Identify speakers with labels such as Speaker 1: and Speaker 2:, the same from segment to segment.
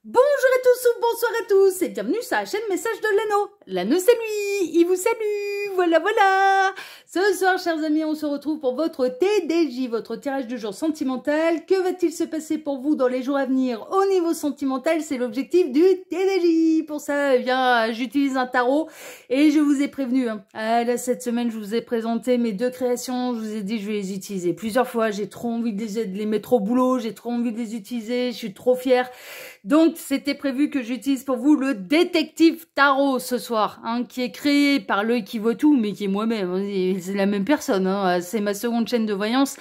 Speaker 1: Bonjour à tous ou bonsoir à tous et bienvenue sur la chaîne Message de l'Anneau. L'Anneau c'est lui, il vous salue, voilà. Ce soir chers amis, on se retrouve pour votre TDJ, votre tirage du jour sentimental. Que va-t-il se passer pour vous dans les jours à venir au niveau sentimental? C'est l'objectif du TDJ. Pour ça, eh bien, j'utilise un tarot et je vous ai prévenu. Là, cette semaine, je vous ai présenté mes deux créations. Je vous ai dit je vais les utiliser plusieurs fois. J'ai trop envie de les mettre au boulot, j'ai trop envie de les utiliser, je suis trop fière. Donc, c'était prévu que j'utilise pour vous le détective tarot ce soir, qui est créé par l'œil qui voit tout, mais qui est moi-même. C'est la même personne. C'est ma seconde chaîne de voyance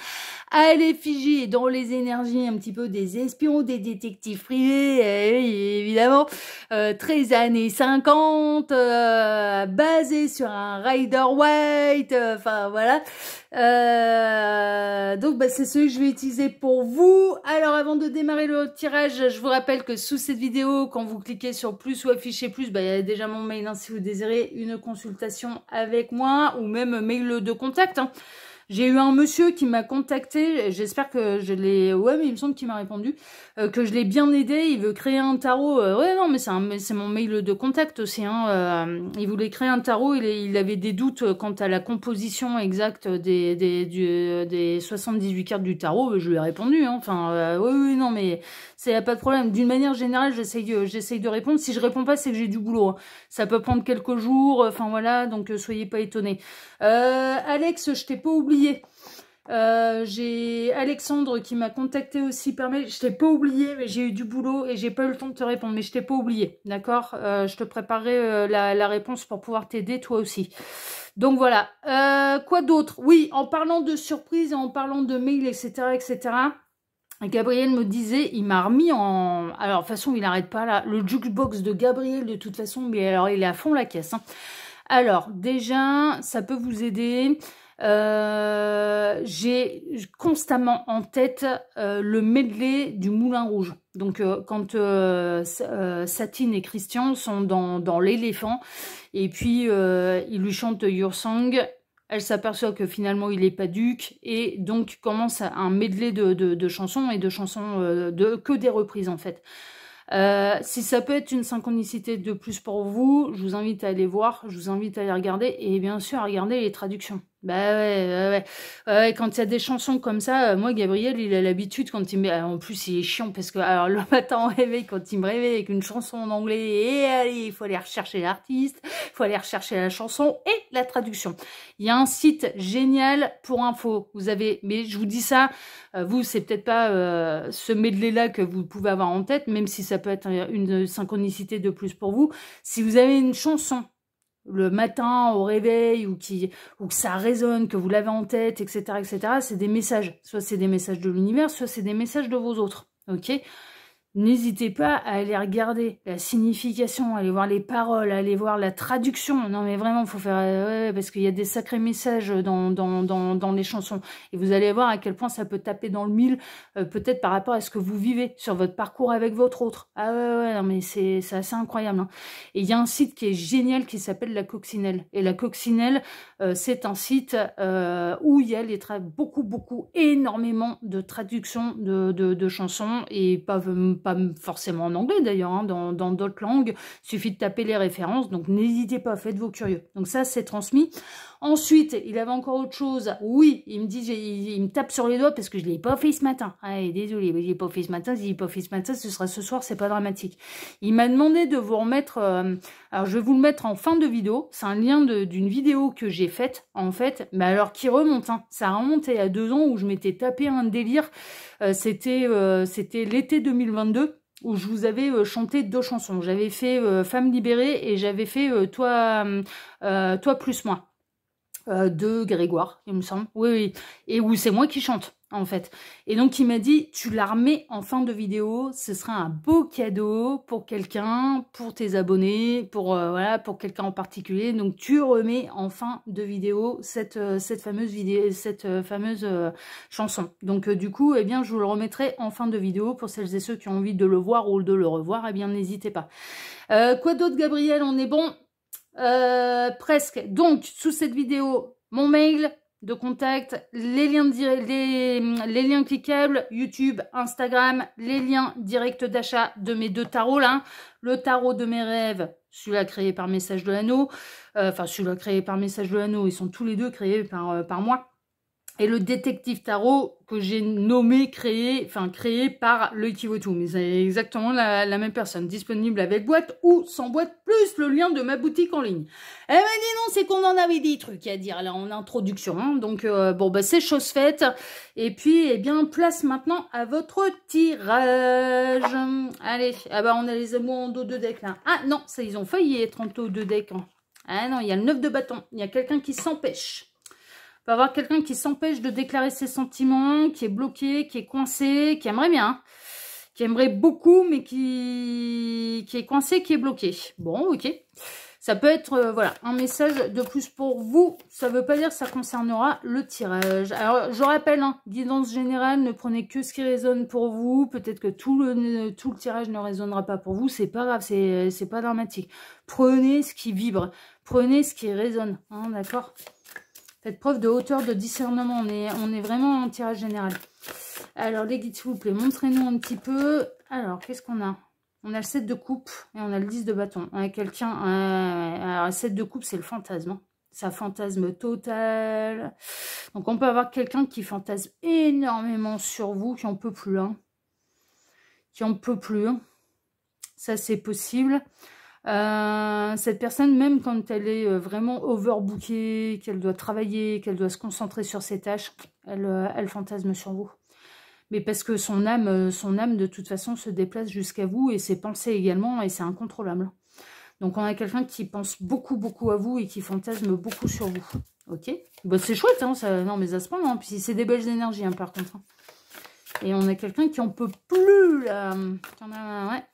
Speaker 1: à l'effigie et dans les énergies un petit peu des espions, des détectives privés, et évidemment, très années 50, basé sur un Rider White, enfin voilà. Donc c'est ce que je vais utiliser pour vous. Alors avant de démarrer le tirage, je vous rappelle que sous cette vidéo, quand vous cliquez sur plus ou afficher plus, il y a déjà mon mail si vous désirez une consultation avec moi ou même mail de contact. J'ai eu un monsieur qui m'a contacté, j'espère que je l'ai... Ouais, mais il me semble qu'il m'a répondu, que je l'ai bien aidé, il veut créer un tarot. Ouais, non, mais c'est mon mail de contact aussi. Il voulait créer un tarot, il avait des doutes quant à la composition exacte des 78 cartes du tarot. Je lui ai répondu, oui, non, mais c'est pas de problème. D'une manière générale, j'essaye de répondre. Si je réponds pas, c'est que j'ai du boulot. Ça peut prendre quelques jours, voilà, donc soyez pas étonnés. Alex, je t'ai pas oublié. J'ai Alexandre qui m'a contacté aussi par mail. Je t'ai pas oublié, mais j'ai eu du boulot et j'ai pas eu le temps de te répondre. Mais je t'ai pas oublié, d'accord? Je te préparerai la réponse pour pouvoir t'aider toi aussi. Donc voilà. Quoi d'autre? Oui, en parlant de surprise et en parlant de mail, etc., etc. Gabriel me disait, il m'a remis en... Alors, de toute façon, il n'arrête pas là. Le jukebox de Gabriel, de toute façon, mais alors, il est à fond la caisse. Alors, déjà, ça peut vous aider. J'ai constamment en tête le medley du Moulin Rouge. Donc, quand Satine et Christian sont dans l'éléphant, et puis ils lui chantent Your Song. Elle s'aperçoit que finalement il n'est pas duc et donc commence un medley de chansons et de chansons que des reprises en fait. Si ça peut être une synchronicité de plus pour vous, je vous invite à aller voir, je vous invite à aller regarder et bien sûr à regarder les traductions. Bah ouais, quand il y a des chansons comme ça, moi Gabriel il a l'habitude quand il me... En plus il est chiant parce que alors le matin au réveil, quand il me réveille avec une chanson en anglais, et allez, il faut aller rechercher l'artiste, il faut aller rechercher la chanson et la traduction. Il y a un site génial pour info, vous avez, mais je vous dis ça, vous c'est peut-être pas ce medley là que vous pouvez avoir en tête, même si ça peut être une synchronicité de plus pour vous. Si vous avez une chanson le matin au réveil ou que ça résonne, que vous l'avez en tête, etc., c'est des messages. Soit c'est des messages de l'univers, soit c'est des messages de vos autres. Ok ? N'hésitez pas à aller regarder la signification, aller voir les paroles, aller voir la traduction. Non mais vraiment, faut faire... Ouais, parce qu'il y a des sacrés messages dans les chansons. Et vous allez voir à quel point ça peut taper dans le mille, peut-être par rapport à ce que vous vivez sur votre parcours avec votre autre. Ah ouais, non mais c'est assez incroyable. Et il y a un site qui est génial qui s'appelle La Coccinelle. Et La Coccinelle, c'est un site où il y a énormément de traductions de chansons et pas forcément en anglais d'ailleurs, dans d'autres langues, il suffit de taper les références, donc n'hésitez pas, faites-vous curieux. Donc ça, c'est transmis. Ensuite, il avait encore autre chose, oui, il me dit, il me tape sur les doigts parce que je ne l'ai pas fait ce matin. Ah, désolé, je ne l'ai pas fait ce matin, si je l'ai pas fait ce matin, ce sera ce soir, c'est pas dramatique. Il m'a demandé de vous remettre, alors je vais vous le mettre en fin de vidéo, c'est un lien d'une vidéo que j'ai faite, en fait, mais alors qui remonte, ça remonte il y a 2 ans où je m'étais tapé un délire, c'était l'été 2022, où je vous avais chanté 2 chansons. J'avais fait Femme libérée et j'avais fait Toi plus moi. De Grégoire, il me semble. Oui. Et où c'est moi qui chante, en fait. Et donc, il m'a dit, tu la remets en fin de vidéo, ce sera un beau cadeau pour quelqu'un, pour tes abonnés, pour quelqu'un en particulier. Donc, tu remets en fin de vidéo cette fameuse chanson. Donc, du coup, eh bien, je vous le remettrai en fin de vidéo pour celles et ceux qui ont envie de le voir ou de le revoir. Eh bien, n'hésitez pas. Quoi d'autre, Gabriel? On est bon? Presque. Donc, sous cette vidéo, mon mail, de contact, les liens cliquables, YouTube, Instagram, les liens directs d'achat de mes 2 tarots là, le tarot de mes rêves, celui-là créé par Message de l'Anneau, enfin celui-là créé par Message de l'Anneau, ils sont tous les deux créés par moi. Et le détective tarot que j'ai nommé, créé par le Kivotu. Mais c'est exactement la même personne. Disponible avec boîte ou sans boîte, plus le lien de ma boutique en ligne. Elle m'a dit non, c'est qu'on en avait des trucs à dire là en introduction. Hein. Donc, bon, bah, c'est chose faite. Et puis, eh bien, place maintenant à votre tirage. Allez, ah bah, on a les amours en dos de deck là. Ah non, ça, ils ont failli être en dos de deck. Hein. Ah non, il y a le 9 de bâton. Il y a quelqu'un qui s'empêche. Il va y avoir quelqu'un qui s'empêche de déclarer ses sentiments, qui est bloqué, qui est coincé, qui aimerait bien, qui aimerait beaucoup, mais qui est coincé, qui est bloqué. Bon, ok. Ça peut être, voilà, un message de plus pour vous. Ça ne veut pas dire que ça concernera le tirage. Alors, je rappelle, hein, guidance générale, ne prenez que ce qui résonne pour vous. Peut-être que tout le tirage ne résonnera pas pour vous. C'est pas grave, c'est pas dramatique. Prenez ce qui vibre. Prenez ce qui résonne. Hein, d'accord ? Faites preuve de hauteur de discernement. On est vraiment en tirage général. Alors, les guides, s'il vous plaît, montrez-nous un petit peu. Alors, qu'est-ce qu'on a? On a le 7 de coupe et on a le 10 de bâton. On a quelqu'un... alors, le 7 de coupe, c'est le fantasme. Hein. Ça fantasme total. Donc, on peut avoir quelqu'un qui fantasme énormément sur vous, qui en peut plus. Hein. Qui en peut plus. Hein. Ça, c'est possible. Cette personne, même quand elle est vraiment overbookée, qu'elle doit travailler, qu'elle doit se concentrer sur ses tâches, elle fantasme sur vous. Mais parce que son âme, de toute façon, se déplace jusqu'à vous et ses pensées également, et c'est incontrôlable. Donc, on a quelqu'un qui pense beaucoup, beaucoup à vous et qui fantasme beaucoup sur vous. Ok, bah, c'est chouette, hein, ça, non, mais ça se prend, hein, puis c'est des belles énergies, hein, par contre. Hein. Et on a quelqu'un qui en peut plus, là. Ouais.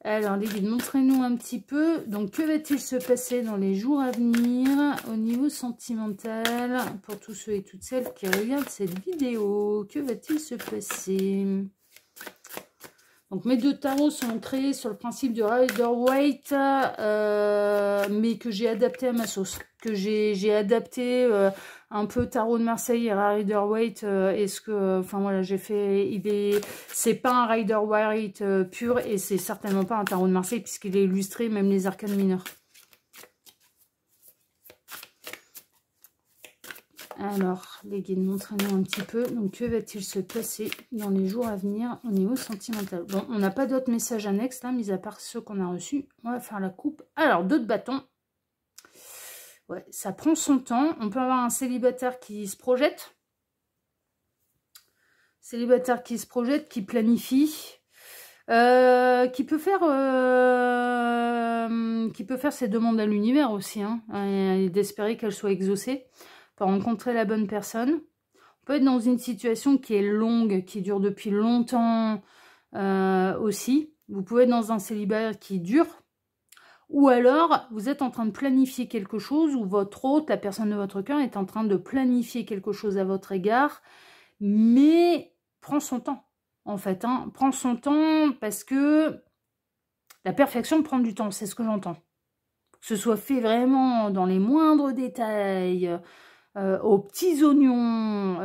Speaker 1: Alors, les guides, montrez-nous un petit peu. Donc, que va-t-il se passer dans les jours à venir au niveau sentimental pour tous ceux et toutes celles qui regardent cette vidéo? Que va-t-il se passer? Donc, mes 2 tarots sont créés sur le principe de Rider-Waite, mais que j'ai adapté à ma sauce. Que j'ai adapté un peu tarot de Marseille et Rider-Waite. Enfin voilà, j'ai fait... C'est pas un Rider-Waite pur et c'est certainement pas un tarot de Marseille puisqu'il est illustré, même les arcanes mineurs. Alors, les guides, montrez-nous un petit peu. Donc, que va-t-il se passer dans les jours à venir au niveau sentimental? Bon, on n'a pas d'autres messages annexes, là, mis à part ceux qu'on a reçus. On va faire la coupe. Alors, 2 de bâton. Ouais, ça prend son temps. On peut avoir un célibataire qui se projette. Célibataire qui se projette, qui planifie. Qui peut faire ses demandes à l'univers aussi. Hein, et d'espérer qu'elles soient exaucées. Pour rencontrer la bonne personne. On peut être dans une situation qui est longue, qui dure depuis longtemps aussi. Vous pouvez être dans un célibat qui dure. Ou alors, vous êtes en train de planifier quelque chose, ou votre hôte, la personne de votre cœur, est en train de planifier quelque chose à votre égard, mais prend son temps, en fait. Hein. Prend son temps parce que la perfection prend du temps, c'est ce que j'entends. Que ce soit fait vraiment dans les moindres détails... aux petits oignons,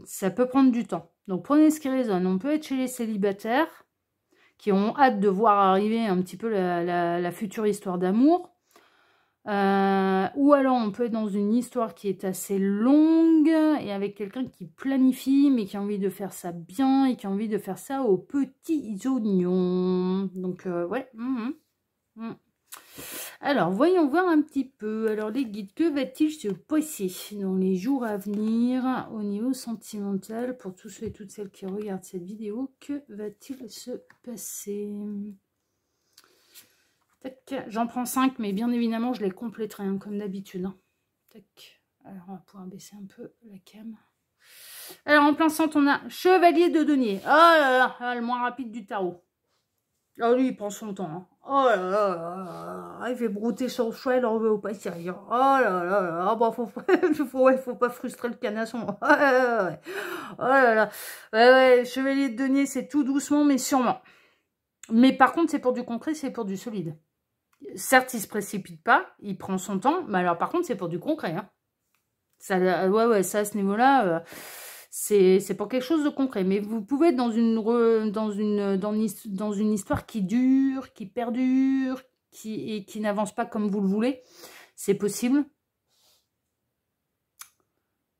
Speaker 1: ça peut prendre du temps. Donc prenez ce qui résonne. On peut être chez les célibataires qui ont hâte de voir arriver un petit peu la future histoire d'amour. Ou alors on peut être dans une histoire qui est assez longue et avec quelqu'un qui planifie mais qui a envie de faire ça bien et qui a envie de faire ça aux petits oignons. Donc ouais. Alors, voyons voir un petit peu. Alors, les guides, que va-t-il se passer dans les jours à venir au niveau sentimental pour tous ceux et toutes celles qui regardent cette vidéo? Que va-t-il se passer? Tac, j'en prends 5, mais bien évidemment, je les compléterai, hein, comme d'habitude. Hein. Tac, alors on va pouvoir baisser un peu la cam. Alors, en plein centre, on a Chevalier de Denier. Oh là là, le moins rapide du tarot. Oh, lui, il prend son temps. Hein. Oh là là, il fait brouter son choix, il en veut au passage. Oh là là, ah bah, faut pas frustrer le canasson. Oh là là, ouais, Chevalier de Denier, c'est tout doucement, mais sûrement. Mais par contre, c'est pour du concret, c'est pour du solide. Certes, il se précipite pas, il prend son temps, mais alors par contre, c'est pour du concret. Hein. Ça, ouais, ça, à ce niveau-là, c'est pour quelque chose de concret. Mais vous pouvez être dans une histoire qui dure, qui perdure, et qui n'avance pas comme vous le voulez. C'est possible.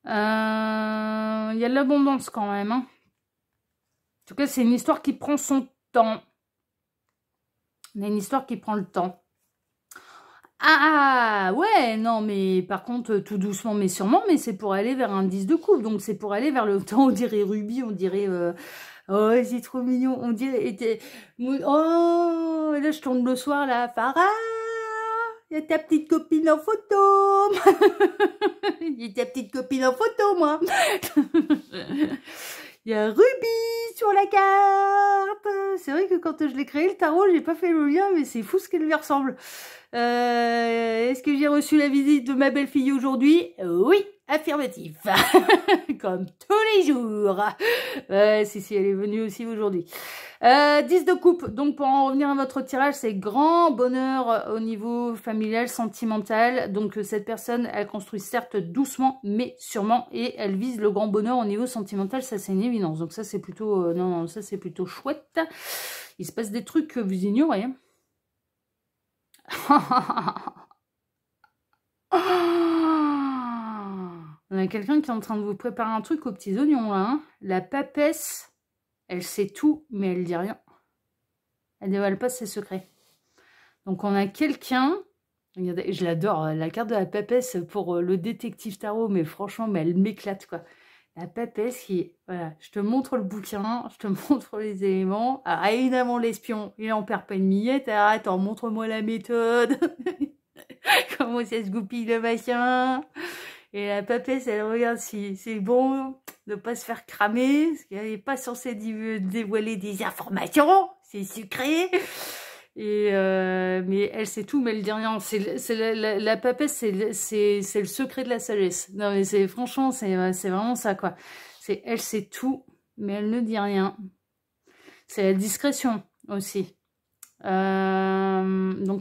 Speaker 1: Il y a de l'abondance quand même. Hein. En tout cas, c'est une histoire qui prend son temps. On a une histoire qui prend le temps. Ah, ouais, non, mais par contre, tout doucement, mais sûrement, mais c'est pour aller vers un 10 de coupe. Donc, c'est pour aller vers le temps, on dirait Ruby, on dirait... oh, c'est trop mignon, on dirait... Oh, là, je tourne le soir, là, Farah, il y a ta petite copine en photo. Il y a ta petite copine en photo, moi. Il y a Ruby sur la carte. C'est vrai que quand je l'ai créé, le tarot, j'ai pas fait le lien, mais c'est fou ce qu'elle lui ressemble. Est-ce que j'ai reçu la visite de ma belle-fille aujourd'hui? Oui, affirmatif. Comme tous les jours. Si, elle est venue aussi aujourd'hui. 10 de coupe. Donc, pour en revenir à votre tirage, c'est grand bonheur au niveau familial, sentimental. Donc, cette personne, elle construit certes doucement, mais sûrement. Et elle vise le grand bonheur au niveau sentimental. Ça, c'est une évidence. Donc, ça, c'est plutôt... non, ça, c'est plutôt chouette. Il se passe des trucs que vous ignorez. Hein. On a quelqu'un qui est en train de vous préparer un truc aux petits oignons là. Hein. La papesse, elle sait tout, mais elle dit rien. Elle dévoile pas ses secrets. Donc on a quelqu'un, regardez, je l'adore, la carte de la papesse pour le détective tarot, mais franchement, mais elle m'éclate quoi. La papesse qui, voilà, je te montre le bouquin, je te montre les éléments. Alors évidemment l'espion, il en perd pas une miette. Alors attends, montre-moi la méthode. Comment ça se goupille le machin. Et la papesse, elle regarde si c'est bon de pas se faire cramer, parce qu'elle n'est pas censée dévoiler des informations, c'est secret. Et mais elle sait tout, mais elle dit rien. La papesse, c'est le secret de la sagesse. Non mais c'est franchement, c'est vraiment ça quoi. C'est elle sait tout, mais elle ne dit rien. C'est la discrétion aussi. Donc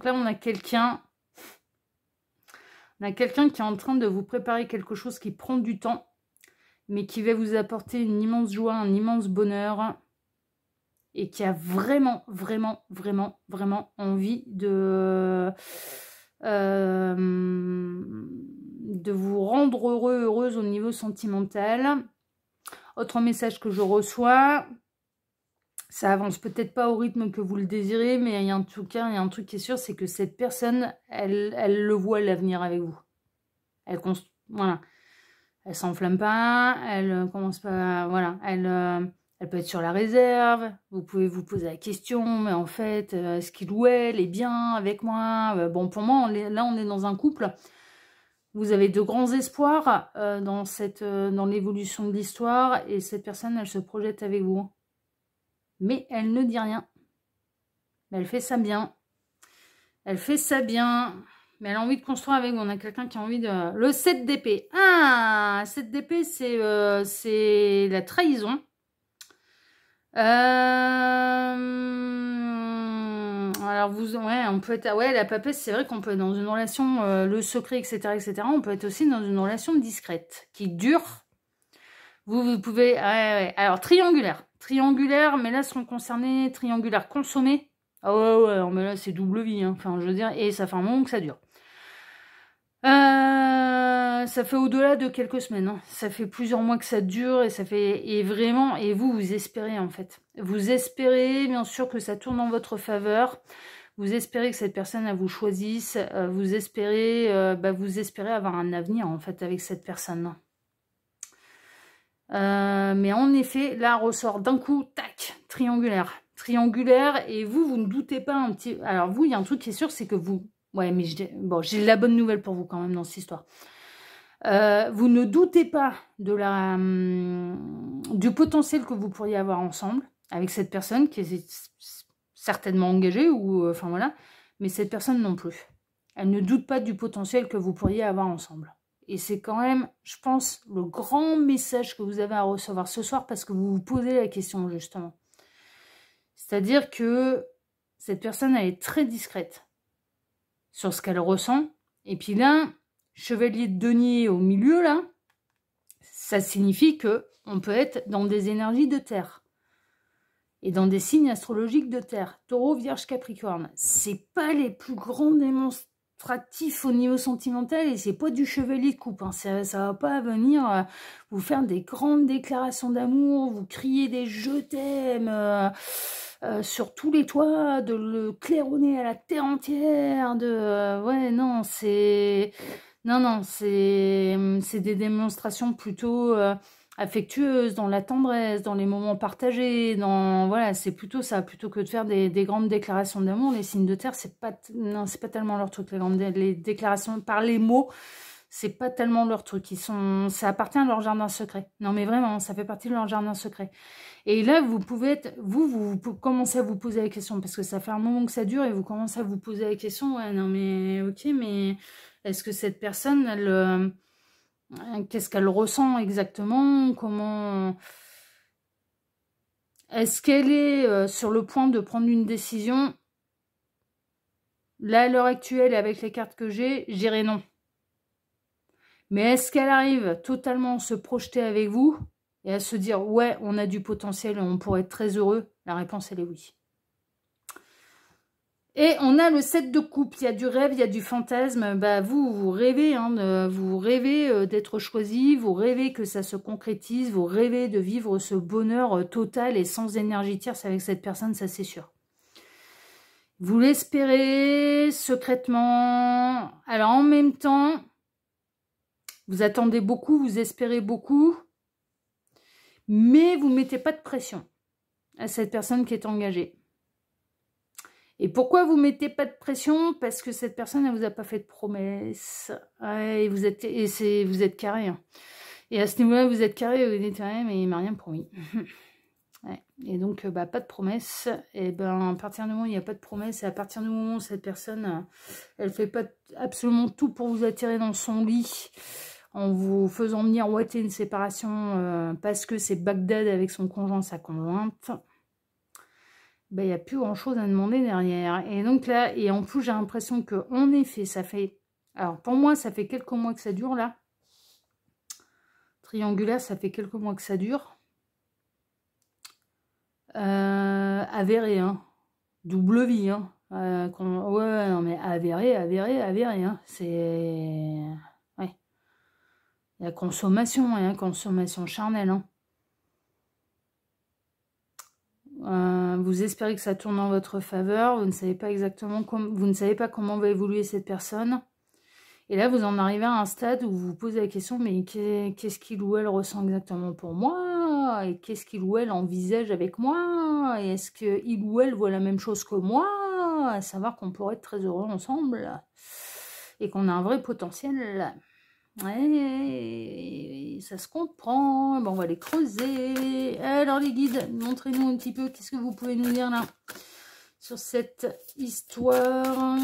Speaker 1: là, on a quelqu'un. On a quelqu'un qui est en train de vous préparer quelque chose qui prend du temps, mais qui va vous apporter une immense joie, un immense bonheur, et qui a vraiment, vraiment, vraiment, vraiment envie de vous rendre heureux, heureuse au niveau sentimental. Autre message que je reçois, ça avance peut-être pas au rythme que vous le désirez, mais en tout cas, il y a un truc qui est sûr, c'est que cette personne, elle le voit l'avenir avec vous. Voilà. Elle s'enflamme pas, elle commence pas, voilà, elle peut être sur la réserve, vous pouvez vous poser la question, mais en fait, est-ce qu'il ou elle est bien avec moi? Bon, pour moi, là, on est dans un couple, vous avez de grands espoirs dans l'évolution de l'histoire, et cette personne, elle se projette avec vous. Mais elle ne dit rien. Mais elle fait ça bien. Elle fait ça bien. Mais elle a envie de construire avec vous. On a quelqu'un qui a envie de... Le 7 d'épée. Ah, 7 d'épée, c'est la trahison. Alors, on peut être... Ouais, la papesse, c'est vrai qu'on peut être dans une relation, le secret, etc., etc. On peut être aussi dans une relation discrète, qui dure. Vous pouvez... Ouais. Alors, triangulaire. Triangulaire, mais là, seront concernés triangulaire consommé. Ah ouais, mais là, c'est double vie. Hein. Enfin, je veux dire, et ça fait un moment que ça dure. Ça fait au-delà de quelques semaines. Hein. Ça fait plusieurs mois que ça dure, et ça fait... Et vraiment, et vous espérez, en fait. Vous espérez, bien sûr, que ça tourne en votre faveur. Vous espérez que cette personne, elle vous choisisse. Vous espérez avoir un avenir, en fait, avec cette personne. Mais en effet, là, ressort d'un coup, tac, triangulaire. Triangulaire, et vous ne doutez pas un petit... Alors vous, il y a un truc qui est sûr, c'est que vous... Ouais, mais j'ai la bonne nouvelle pour vous quand même dans cette histoire. Vous ne doutez pas de du potentiel que vous pourriez avoir ensemble avec cette personne qui est certainement engagée, ou enfin voilà, mais cette personne non plus. Elle ne doute pas du potentiel que vous pourriez avoir ensemble. Et c'est quand même, je pense, le grand message que vous avez à recevoir ce soir, parce que vous vous posez la question, justement. C'est-à-dire que cette personne, elle est très discrète sur ce qu'elle ressent. Et puis là, chevalier de denier au milieu, là, Ça signifie que on peut être dans des énergies de terre et dans des signes astrologiques de terre. Taureau, Vierge, Capricorne. C'est pas les plus grands démonstratifs au niveau sentimental et c'est pas du chevalier de coupe. Hein. Ça va pas venir vous faire des grandes déclarations d'amour, vous crier des je t'aime sur tous les toits, de le claironner à la terre entière. Ouais, non, c'est... Non, c'est des démonstrations plutôt affectueuses, dans la tendresse, dans les moments partagés, voilà, c'est plutôt ça, plutôt que de faire des grandes déclarations d'amour. Les signes de terre, c'est pas tellement leur truc. Les déclarations par les mots, c'est pas tellement leur truc. Ça appartient à leur jardin secret. Non, mais vraiment, ça fait partie de leur jardin secret. Et là, vous pouvez être, vous commencez à vous poser la question, parce que ça fait un moment que ça dure, et vous commencez à vous poser la question, ouais, non, mais ok, mais est-ce que cette personne, qu'est-ce qu'elle ressent exactement? Comment... Est-ce qu'elle est sur le point de prendre une décision? Là, à l'heure actuelle, avec les cartes que j'ai, je dirais non. Mais est-ce qu'elle arrive totalement à se projeter avec vous et à se dire, ouais, on a du potentiel et on pourrait être très heureux? La réponse, elle est oui. Et on a le 7 de coupe, il y a du rêve, il y a du fantasme. Bah, vous rêvez, hein, vous rêvez d'être choisi, vous rêvez que ça se concrétise, vous rêvez de vivre ce bonheur total et sans énergie tierce avec cette personne, ça c'est sûr. Vous l'espérez secrètement. Alors en même temps, vous attendez beaucoup, vous espérez beaucoup, mais vous ne mettez pas de pression à cette personne qui est engagée. Et pourquoi vous ne mettez pas de pression? Parce que cette personne, elle ne vous a pas fait de promesses. Ouais, vous êtes carré. Hein. Et à ce niveau-là, vous êtes carré, vous dites, ouais, mais il ne m'a rien promis. Ouais. Et donc, pas de promesses. Et ben, à partir du moment où il n'y a pas de promesses, et à partir du moment où cette personne, elle ne fait pas absolument tout pour vous attirer dans son lit, en vous faisant miroiter une séparation parce que c'est Bagdad avec son conjoint, sa conjointe, ben, il n'y a plus grand chose à demander derrière. Et donc là, et en plus j'ai l'impression que en effet, ça fait... Alors pour moi, ça fait quelques mois que ça dure là. Triangulaire, ça fait quelques mois que ça dure. Avéré, hein. Double vie, hein. Ouais, non mais avéré, hein. C'est... Ouais. Il y a consommation, hein, consommation charnelle, hein. Vous espérez que ça tourne en votre faveur, vous ne savez pas exactement vous ne savez pas comment va évoluer cette personne. Et là, vous en arrivez à un stade où vous vous posez la question, mais qu'est-ce qu'il ou elle ressent exactement pour moi? Et qu'est-ce qu'il ou elle envisage avec moi? Et est-ce qu'il ou elle voit la même chose que moi? À savoir qu'on pourrait être très heureux ensemble et qu'on a un vrai potentiel. Ouais, ça se comprend. Bon, on va les creuser. Alors les guides, montrez-nous un petit peu qu'est-ce que vous pouvez nous dire là sur cette histoire.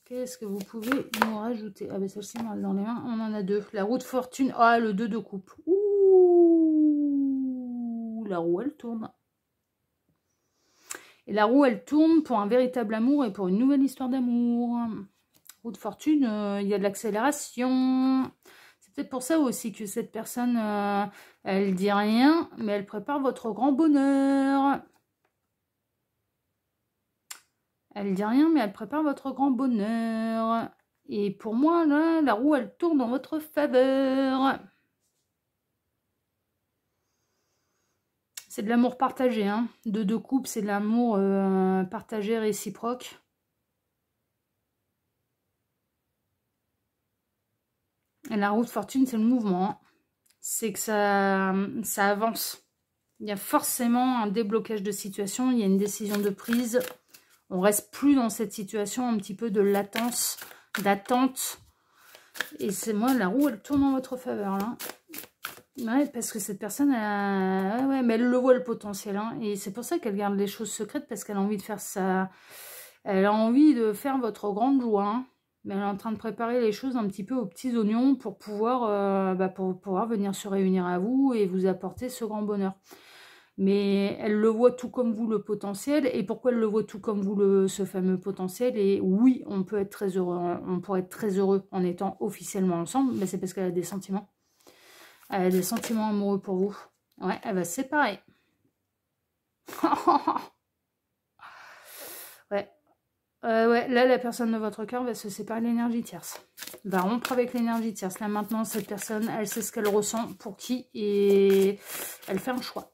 Speaker 1: Qu'est-ce que vous pouvez nous rajouter? Ah ben celle-ci, on dans les mains, on en a deux. La roue de fortune. Ah, le 2 de coupe. Ouh, la roue, elle tourne. Et la roue, elle tourne pour un véritable amour et pour une nouvelle histoire d'amour. Roue de fortune, il y a de l'accélération. C'est peut-être pour ça aussi que cette personne, elle dit rien, mais elle prépare votre grand bonheur. Elle dit rien, mais elle prépare votre grand bonheur. Et pour moi, là, la roue, elle tourne en votre faveur. C'est de l'amour partagé, hein. De deux couples, c'est de l'amour partagé, réciproque. Et la roue de fortune, c'est le mouvement. Hein. C'est que ça avance. Il y a forcément un déblocage de situation. Il y a une décision de prise. On reste plus dans cette situation, un petit peu de latence, d'attente. Et c'est moi, la roue, elle tourne en votre faveur, là. Ouais, parce que cette personne, ouais, mais elle le voit, le potentiel. Hein. Et c'est pour ça qu'elle garde les choses secrètes, parce qu'elle a envie de faire ça. Elle a envie de faire votre grande joie. Hein. Mais elle est en train de préparer les choses un petit peu aux petits oignons pour pouvoir venir se réunir à vous et vous apporter ce grand bonheur. Mais elle le voit tout comme vous, le potentiel. Et pourquoi elle le voit tout comme vous, ce fameux potentiel? Et oui, on peut être très heureux. On pourrait être très heureux en étant officiellement ensemble. Mais c'est parce qu'elle a des sentiments. Elle a des sentiments amoureux pour vous. Ouais, elle va se séparer. Ouais. Ouais, là, la personne de votre cœur va se séparer de l'énergie tierce. Va rompre avec l'énergie tierce. Là, maintenant, cette personne, elle sait ce qu'elle ressent, pour qui, et elle fait un choix.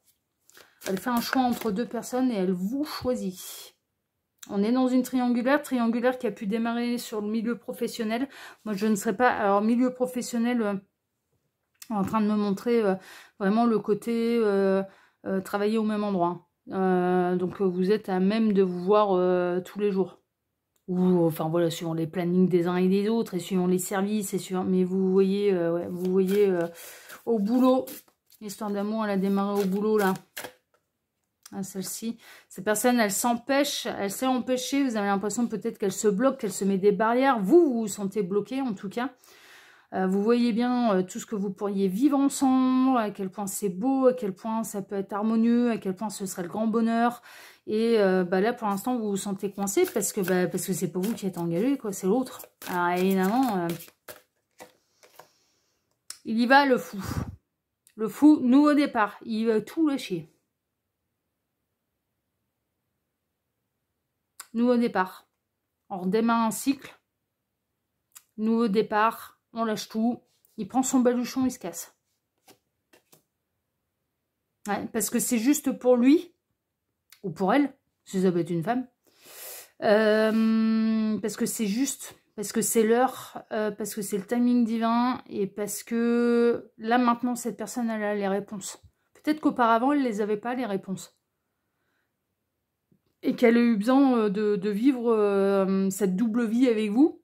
Speaker 1: Elle fait un choix entre deux personnes et elle vous choisit. On est dans une triangulaire qui a pu démarrer sur le milieu professionnel. Moi, je ne serais pas... Alors, milieu professionnel, en train de me montrer vraiment le côté travailler au même endroit. Donc, vous êtes à même de vous voir tous les jours. Ou, enfin, voilà, suivant les plannings des uns et des autres, et suivant les services, et suivant... Mais vous voyez, ouais, vous voyez au boulot. L'histoire d'amour, elle a démarré au boulot, là. Ah, celle-ci, cette personne, elle s'empêche, elle s'est empêchée, vous avez l'impression peut-être qu'elle se bloque, qu'elle se met des barrières, vous vous sentez bloqué en tout cas. Vous voyez bien tout ce que vous pourriez vivre ensemble, à quel point c'est beau, à quel point ça peut être harmonieux, à quel point ce serait le grand bonheur. Et là, pour l'instant, vous vous sentez coincé parce que c'est pas vous qui êtes engagé, quoi, c'est l'autre. Alors évidemment, il y va le fou. Le fou, nouveau départ, il va tout lâcher. Nouveau départ. On redémarre un cycle. Nouveau départ. On lâche tout. Il prend son baluchon, il se casse. Ouais, parce que c'est juste pour lui. Ou pour elle. Si ça peut être une femme. Parce que c'est juste. Parce que c'est l'heure. Parce que c'est le timing divin. Et parce que là, maintenant, cette personne, elle a les réponses. Peut-être qu'auparavant, elle ne les avait pas, les réponses. Et qu'elle a eu besoin de vivre cette double vie avec vous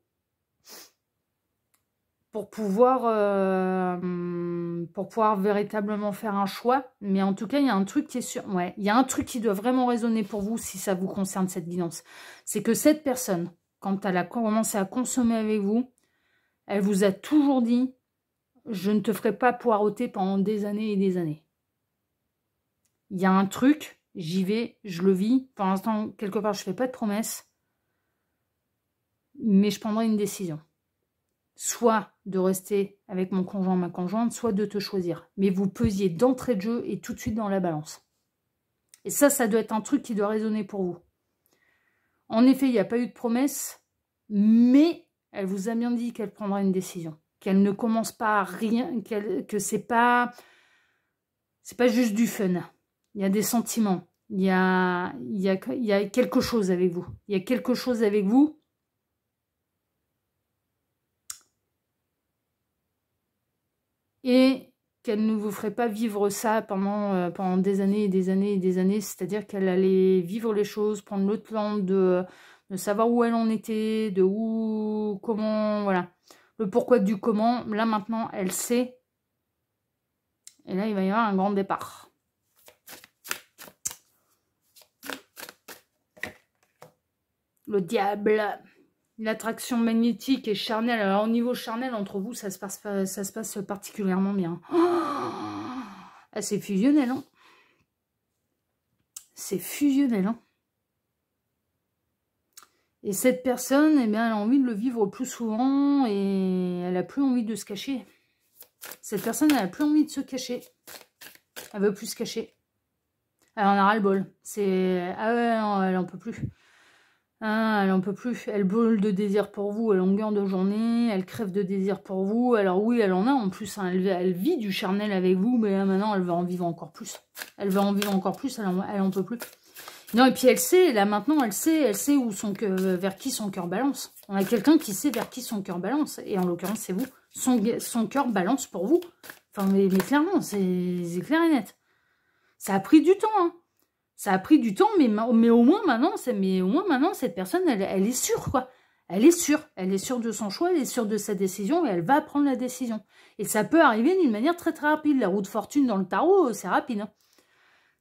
Speaker 1: pour pouvoir véritablement faire un choix. Mais en tout cas, il y a un truc qui est sûr. Ouais, il y a un truc qui doit vraiment résonner pour vous si ça vous concerne, cette guidance. C'est que cette personne, quand elle a commencé à consommer avec vous, elle vous a toujours dit « Je ne te ferai pas poireauter pendant des années et des années. » Il y a un truc... J'y vais, je le vis. Pour l'instant, quelque part, je ne fais pas de promesses. Mais je prendrai une décision. Soit de rester avec mon conjoint, ma conjointe, soit de te choisir. Mais vous pesiez d'entrée de jeu et tout de suite dans la balance. Et ça doit être un truc qui doit résonner pour vous. En effet, il n'y a pas eu de promesse, mais elle vous a bien dit qu'elle prendra une décision. Qu'elle ne commence pas à rien, que c'est pas juste du fun. Il y a des sentiments, il y a quelque chose avec vous. Il y a quelque chose avec vous. Et qu'elle ne vous ferait pas vivre ça pendant des années et des années et des années. C'est-à-dire qu'elle allait vivre les choses, prendre le temps de savoir où elle en était, de où, comment, voilà. Le pourquoi du comment. Là, maintenant, elle sait. Et là, il va y avoir un grand départ. Le diable, l'attraction magnétique et charnelle. Alors au niveau charnel, entre vous, ça se passe particulièrement bien. Oh, ah, c'est fusionnel, hein. C'est fusionnel, hein. Et cette personne, eh bien, elle a envie de le vivre plus souvent et elle n'a plus envie de se cacher. Cette personne, elle n'a plus envie de se cacher. Elle veut plus se cacher. Elle en a ras-le-bol. Ah ouais, non, elle en peut plus. Ah, elle en peut plus. Elle brûle de désir pour vous à longueur de journée. Elle crève de désir pour vous. Alors oui, elle en a en plus. Hein, elle vit du charnel avec vous, mais là, maintenant, elle va en vivre encore plus. Elle va en vivre encore plus. Elle en peut plus. Non, et puis elle sait. Là, maintenant, elle sait où vers qui son cœur balance. On a quelqu'un qui sait vers qui son cœur balance. Et en l'occurrence, c'est vous. Son cœur balance pour vous. Enfin, mais clairement, c'est clair et net. Ça a pris du temps, hein. Ça a pris du temps, mais au moins maintenant, cette personne, elle est sûre, quoi. Elle est sûre de son choix, elle est sûre de sa décision, et elle va prendre la décision. Et ça peut arriver d'une manière très très rapide. La roue de fortune dans le tarot, c'est rapide, hein.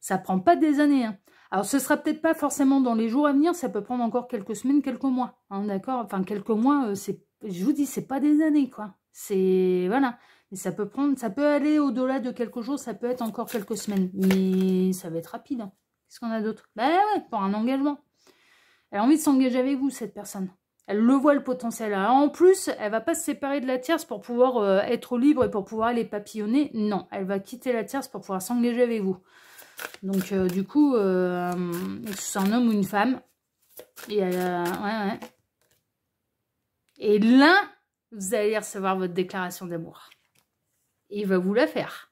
Speaker 1: Ça prend pas des années, hein. Alors, ce sera peut-être pas forcément dans les jours à venir, ça peut prendre encore quelques semaines, quelques mois, hein, d'accord. Enfin, quelques mois, je vous dis, c'est pas des années, quoi. C'est, voilà. Mais ça peut aller au-delà de quelques jours, ça peut être encore quelques semaines. Mais ça va être rapide, hein. Qu'est-ce qu'on a d'autre? Ben ouais, pour un engagement. Elle a envie de s'engager avec vous, cette personne. Elle le voit le potentiel. Alors, en plus, elle va pas se séparer de la tierce pour pouvoir être libre et pour pouvoir aller papillonner. Non, elle va quitter la tierce pour pouvoir s'engager avec vous. Donc, du coup, c'est un homme ou une femme. Et ouais. Et là, vous allez recevoir votre déclaration d'amour. Et il va vous la faire.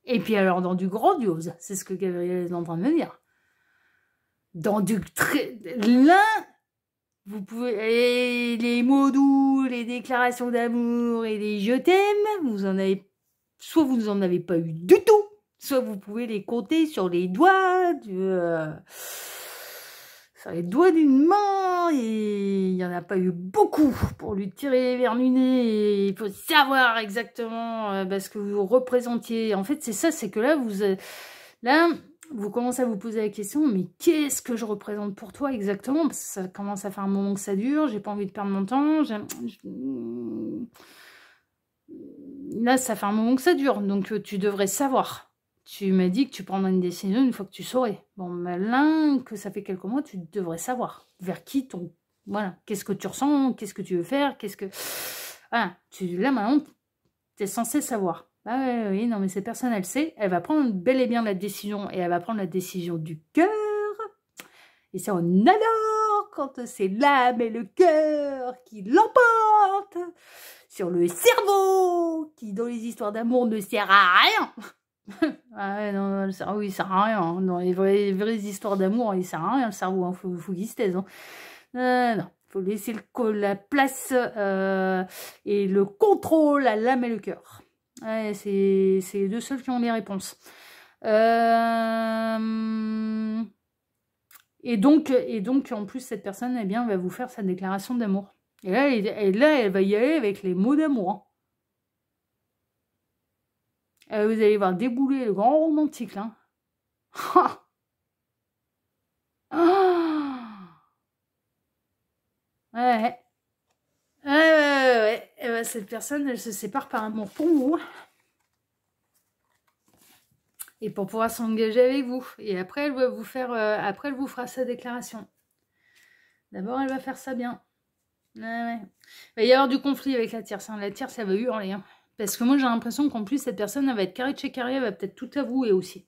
Speaker 1: Et puis alors, dans du grandiose, c'est ce que Gabriel est en train de me dire. Dans du très... Là, vous pouvez... Et les mots doux, les déclarations d'amour et les je t'aime, vous en avez... Soit vous n'en avez pas eu du tout, soit vous pouvez les compter sur les doigts sur les doigts d'une main, et il n'y en a pas eu beaucoup pour lui tirer vers le nez, et il faut savoir exactement ce que vous représentiez. En fait, c'est ça, c'est que là, vous commencez à vous poser la question, mais qu'est-ce que je représente pour toi exactement? Parce que ça commence à faire un moment que ça dure, j'ai pas envie de perdre mon temps, là, ça fait un moment que ça dure, donc tu devrais savoir. Tu m'as dit que tu prendrais une décision une fois que tu saurais. Bon, malin, que ça fait quelques mois, tu devrais savoir. Vers qui ton... Voilà. Qu'est-ce que tu ressens? Qu'est-ce que tu veux faire? Qu'est-ce que... Voilà. Là, maintenant, tu es censé savoir. Ah oui, non, mais cette personne, elle sait. Elle va prendre bel et bien la décision. Et elle va prendre la décision du cœur. Et ça, on adore quand c'est l'âme et le cœur qui l'emportent sur le cerveau, qui, dans les histoires d'amour, ne sert à rien. Ah ouais, non, le cerveau, il sert à rien. Hein. Dans les vraies histoires d'amour, il sert à rien, le cerveau. Hein. Faut qu'il se taise. Hein. Non, faut laisser la place et le contrôle à l'âme et le cœur. Ouais, c'est les deux seuls qui ont les réponses. Et donc, en plus, cette personne, eh bien, va vous faire sa déclaration d'amour. Et là, elle va y aller avec les mots d'amour. Hein. Vous allez voir débouler le grand romantique, là. Ouais. Ouais. Et ben, cette personne, elle se sépare par amour pour vous. Et pour pouvoir s'engager avec vous. Et après, elle va vous faire, après, elle vous fera sa déclaration. D'abord, elle va faire ça bien. Ouais. Il va y avoir du conflit avec la tierce. Hein. La tierce, elle va hurler. Hein. Parce que moi, j'ai l'impression qu'en plus, cette personne, elle va être carré de chez carré. Elle va peut-être tout avouer aussi.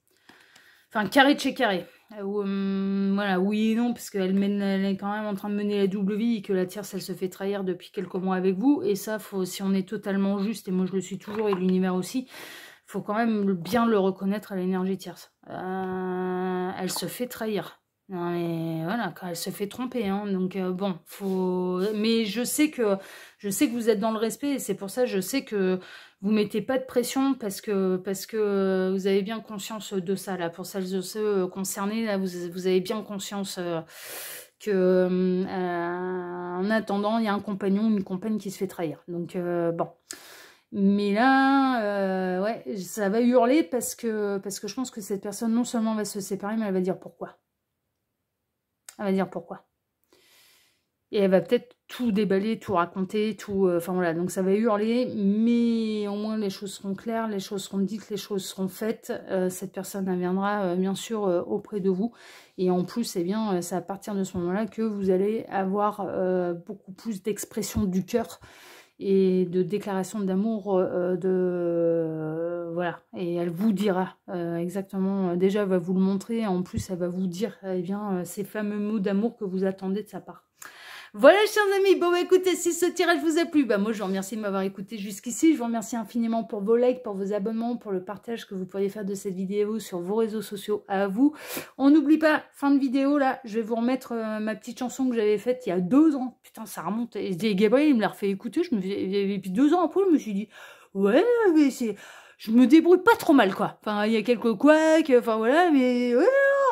Speaker 1: Enfin, carré de chez carré. Voilà, oui et non, parce qu'elle est quand même en train de mener la double vie et que la tierce, elle se fait trahir depuis quelques mois avec vous. Et ça, si on est totalement juste, et moi je le suis toujours, et l'univers aussi, faut quand même bien le reconnaître à l'énergie tierce. Elle se fait trahir. Non mais voilà, quand elle se fait tromper, hein, donc bon, faut. Mais je sais que vous êtes dans le respect, et c'est pour ça je sais que vous mettez pas de pression parce que vous avez bien conscience de ça là. Pour celles et ceux concernés là, vous avez bien conscience que en attendant, il y a un compagnon ou une compagne qui se fait trahir. Donc bon. Mais là, ouais, ça va hurler parce que je pense que cette personne non seulement va se séparer, mais elle va dire pourquoi. Elle va dire pourquoi. Et elle va peut-être tout déballer, tout raconter, tout... Enfin voilà, donc ça va hurler, mais au moins les choses seront claires, les choses seront dites, les choses seront faites. Cette personne elle viendra bien sûr auprès de vous. Et en plus, eh bien, c'est à partir de ce moment-là que vous allez avoir beaucoup plus d'expression du cœur et de déclaration d'amour, voilà, et elle vous dira exactement, déjà elle va vous le montrer, en plus elle va vous dire eh bien, ces fameux mots d'amour que vous attendez de sa part. Voilà, chers amis, bon bah écoutez, si ce tirage vous a plu, bah moi je vous remercie de m'avoir écouté jusqu'ici, je vous remercie infiniment pour vos likes, pour vos abonnements, pour le partage que vous pourriez faire de cette vidéo sur vos réseaux sociaux à vous. On n'oublie pas, fin de vidéo là, je vais vous remettre ma petite chanson que j'avais faite il y a 2 ans, putain ça remonte, et Gabriel il me l'a refait écouter, et puis 2 ans après je me suis dit, ouais mais je me débrouille pas trop mal quoi, enfin il y a quelques couacs, enfin voilà, mais ouais,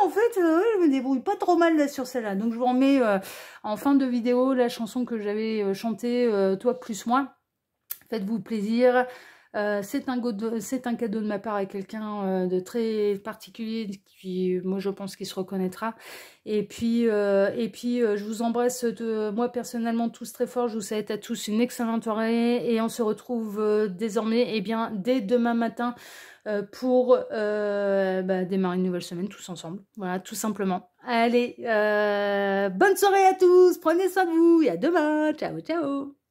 Speaker 1: en fait, je me débrouille pas trop mal là sur celle-là. Donc je vous remets en fin de vidéo la chanson que j'avais chantée, toi plus moi. Faites-vous plaisir. C'est un cadeau de ma part à quelqu'un de très particulier, qui, moi, je pense qu'il se reconnaîtra. Et puis, je vous embrasse, moi, personnellement, tous très fort. Je vous souhaite à tous une excellente soirée. Et on se retrouve désormais, eh bien, dès demain matin pour démarrer une nouvelle semaine tous ensemble. Voilà, tout simplement. Allez, bonne soirée à tous. Prenez soin de vous et à demain. Ciao, ciao.